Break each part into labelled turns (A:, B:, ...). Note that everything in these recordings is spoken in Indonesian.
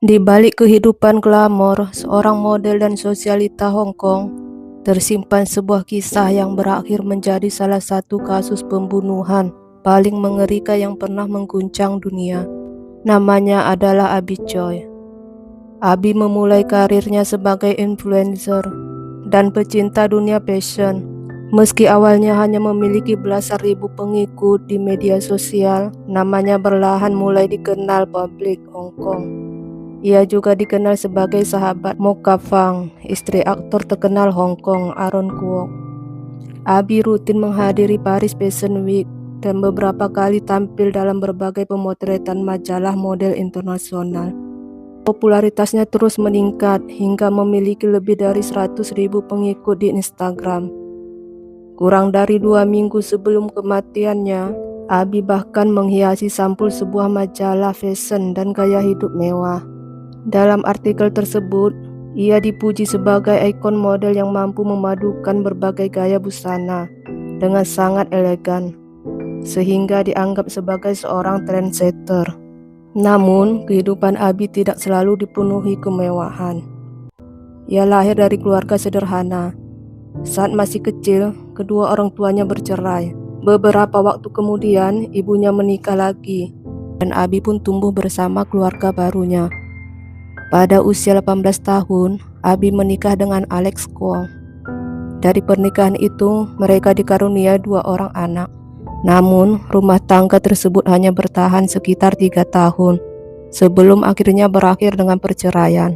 A: Di balik kehidupan glamor seorang model dan sosialita Hong Kong, tersimpan sebuah kisah yang berakhir menjadi salah satu kasus pembunuhan paling mengerikan yang pernah mengguncang dunia. Namanya adalah Abby Choi. Abby memulai karirnya sebagai influencer dan pecinta dunia fashion. Meski awalnya hanya memiliki belasan ribu pengikut di media sosial, namanya perlahan mulai dikenal publik Hong Kong. Ia juga dikenal sebagai sahabat Mo Ka Fang, istri aktor terkenal Hong Kong Aaron Kwok. Abby rutin menghadiri Paris Fashion Week dan beberapa kali tampil dalam berbagai pemotretan majalah model internasional. Popularitasnya terus meningkat hingga memiliki lebih dari 100.000 pengikut di Instagram. Kurang dari 2 minggu sebelum kematiannya, Abby bahkan menghiasi sampul sebuah majalah fashion dan gaya hidup mewah. Dalam artikel tersebut, ia dipuji sebagai ikon model yang mampu memadukan berbagai gaya busana dengan sangat elegan, sehingga dianggap sebagai seorang trendsetter. Namun, kehidupan Abby tidak selalu dipenuhi kemewahan. Ia lahir dari keluarga sederhana. Saat masih kecil, kedua orang tuanya bercerai. Beberapa waktu kemudian, ibunya menikah lagi, dan Abby pun tumbuh bersama keluarga barunya. Pada usia 18 tahun, Abby menikah dengan Alex Kwong. Dari pernikahan itu, mereka dikaruniai 2 orang anak. Namun, rumah tangga tersebut hanya bertahan sekitar 3 tahun, sebelum akhirnya berakhir dengan perceraian.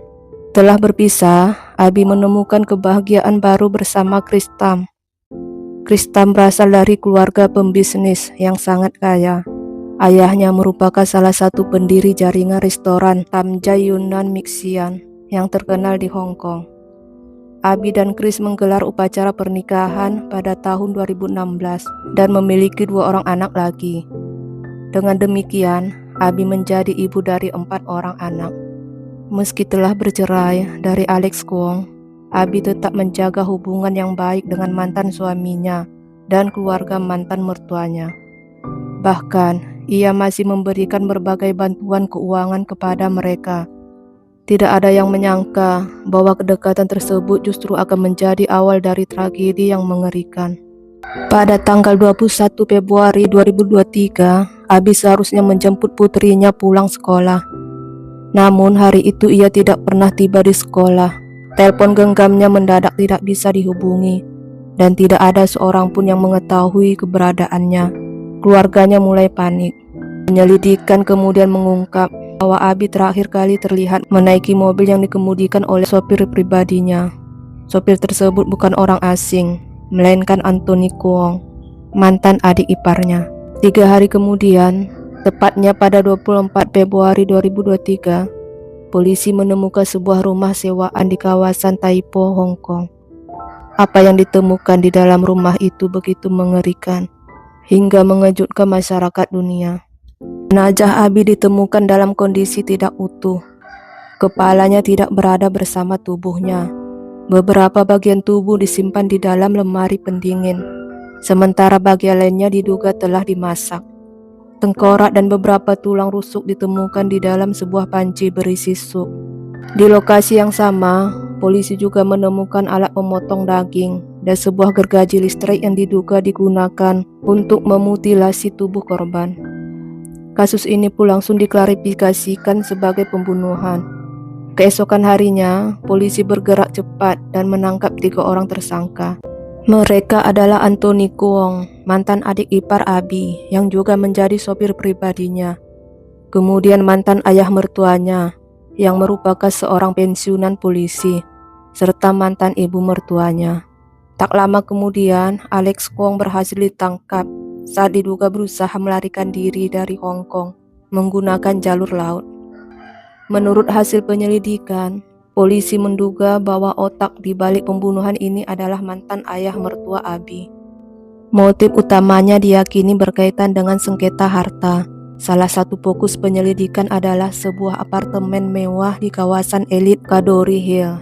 A: Setelah berpisah, Abby menemukan kebahagiaan baru bersama Chris Tam. Chris Tam berasal dari keluarga pembisnis yang sangat kaya. Ayahnya merupakan salah satu pendiri jaringan restoran Tam Jai Yunnan Mixian yang terkenal di Hong Kong. Abby dan Chris menggelar upacara pernikahan pada tahun 2016 dan memiliki 2 orang anak lagi. Dengan demikian, Abby menjadi ibu dari 4 orang anak. Meski telah bercerai dari Alex Kwong, Abby tetap menjaga hubungan yang baik dengan mantan suaminya dan keluarga mantan mertuanya. Bahkan, ia masih memberikan berbagai bantuan keuangan kepada mereka. Tidak ada yang menyangka bahwa kedekatan tersebut justru akan menjadi awal dari tragedi yang mengerikan. Pada tanggal 21 Februari 2023, Abby seharusnya menjemput putrinya pulang sekolah. Namun hari itu ia tidak pernah tiba di sekolah. Telepon genggamnya mendadak tidak bisa dihubungi, dan tidak ada seorang pun yang mengetahui keberadaannya. Keluarganya mulai panik. Penyelidikan kemudian mengungkap bahwa Abby terakhir kali terlihat menaiki mobil yang dikemudikan oleh sopir pribadinya. Sopir tersebut bukan orang asing, melainkan Anthony Kwong, mantan adik iparnya. 3 hari kemudian, tepatnya pada 24 Februari 2023, polisi menemukan sebuah rumah sewaan di kawasan Tai Po, Hong Kong. Apa yang ditemukan di dalam rumah itu begitu mengerikan hingga mengejutkan masyarakat dunia. Jenazah Abby ditemukan dalam kondisi tidak utuh. Kepalanya tidak berada bersama tubuhnya. Beberapa bagian tubuh disimpan di dalam lemari pendingin, sementara bagian lainnya diduga telah dimasak. Tengkorak dan beberapa tulang rusuk ditemukan di dalam sebuah panci berisi sup. Di lokasi yang sama, polisi juga menemukan alat pemotong daging dan sebuah gergaji listrik yang diduga digunakan untuk memutilasi tubuh korban. Kasus ini pun langsung diklarifikasikan sebagai pembunuhan. Keesokan harinya, polisi bergerak cepat dan menangkap 3 orang tersangka. Mereka adalah Anthony Kwong, mantan adik ipar Abby yang juga menjadi sopir pribadinya. Kemudian mantan ayah mertuanya yang merupakan seorang pensiunan polisi, serta mantan ibu mertuanya. Tak lama kemudian, Alex Kwong berhasil ditangkap saat diduga berusaha melarikan diri dari Hong Kong menggunakan jalur laut. Menurut hasil penyelidikan, polisi menduga bahwa otak di balik pembunuhan ini adalah mantan ayah mertua Abby. Motif utamanya diyakini berkaitan dengan sengketa harta. Salah satu fokus penyelidikan adalah sebuah apartemen mewah di kawasan elit Kadori Hill.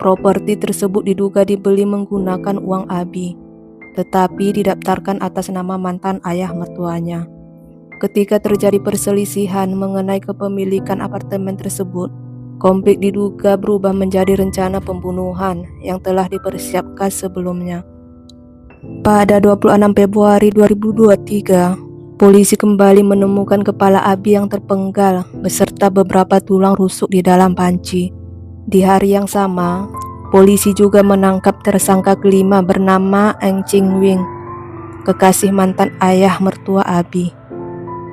A: Properti tersebut diduga dibeli menggunakan uang Abby, tetapi didaftarkan atas nama mantan ayah mertuanya. Ketika terjadi perselisihan mengenai kepemilikan apartemen tersebut, konflik diduga berubah menjadi rencana pembunuhan yang telah dipersiapkan sebelumnya. Pada 26 Februari 2023, polisi kembali menemukan kepala Abi yang terpenggal beserta beberapa tulang rusuk di dalam panci. Di hari yang sama, polisi juga menangkap tersangka kelima bernama Eng Ching Wing, kekasih mantan ayah mertua Abi.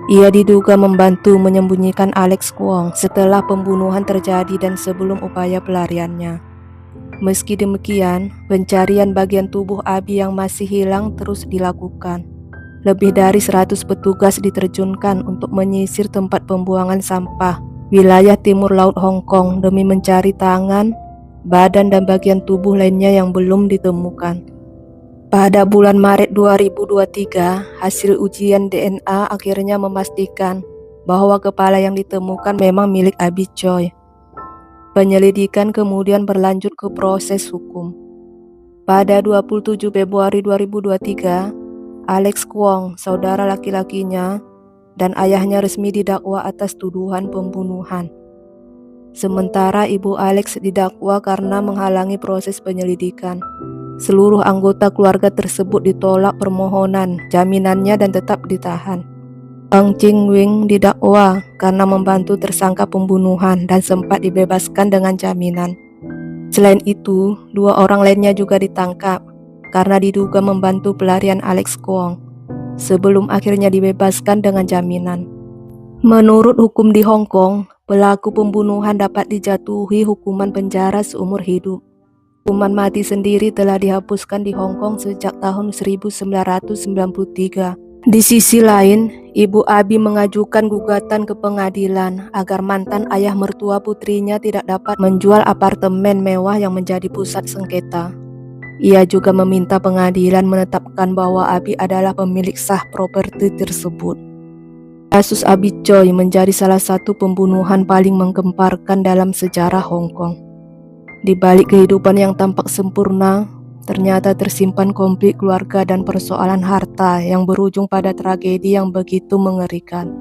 A: Ia diduga membantu menyembunyikan Alex Kwong setelah pembunuhan terjadi dan sebelum upaya pelariannya. Meski demikian, pencarian bagian tubuh Abi yang masih hilang terus dilakukan. Lebih dari 100 petugas diterjunkan untuk menyisir tempat pembuangan sampah wilayah timur laut Hong Kong demi mencari tangan, badan dan bagian tubuh lainnya yang belum ditemukan. Pada bulan Maret 2023, hasil ujian DNA akhirnya memastikan bahwa kepala yang ditemukan memang milik Abi Choi. Penyelidikan kemudian berlanjut ke proses hukum. Pada 27 Februari 2023, Alex Kwong, saudara laki-lakinya, dan ayahnya resmi didakwa atas tuduhan pembunuhan. Sementara ibu Alex didakwa karena menghalangi proses penyelidikan. Seluruh anggota keluarga tersebut ditolak permohonan jaminannya dan tetap ditahan. Eng Ching Wing didakwa karena membantu tersangka pembunuhan dan sempat dibebaskan dengan jaminan. Selain itu, 2 orang lainnya juga ditangkap karena diduga membantu pelarian Alex Kwong sebelum akhirnya dibebaskan dengan jaminan. Menurut hukum di Hong Kong, pelaku pembunuhan dapat dijatuhi hukuman penjara seumur hidup. Hukuman mati sendiri telah dihapuskan di Hong Kong sejak tahun 1993. Di sisi lain, ibu Abi mengajukan gugatan ke pengadilan agar mantan ayah mertua putrinya tidak dapat menjual apartemen mewah yang menjadi pusat sengketa. Ia juga meminta pengadilan menetapkan bahwa Abi adalah pemilik sah properti tersebut. Kasus Abi Choi menjadi salah satu pembunuhan paling menggemparkan dalam sejarah Hong Kong. Di balik kehidupan yang tampak sempurna, ternyata tersimpan konflik keluarga dan persoalan harta yang berujung pada tragedi yang begitu mengerikan.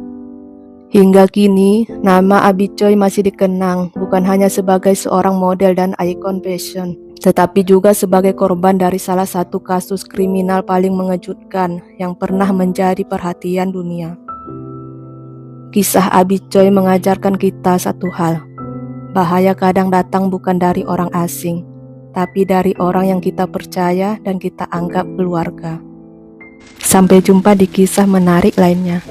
A: Hingga kini, nama Abi Choi masih dikenang bukan hanya sebagai seorang model dan ikon fashion, tetapi juga sebagai korban dari salah satu kasus kriminal paling mengejutkan yang pernah menjadi perhatian dunia. Kisah Abi Choi mengajarkan kita satu hal. Bahaya kadang datang bukan dari orang asing, tapi dari orang yang kita percaya dan kita anggap keluarga. Sampai jumpa di kisah menarik lainnya.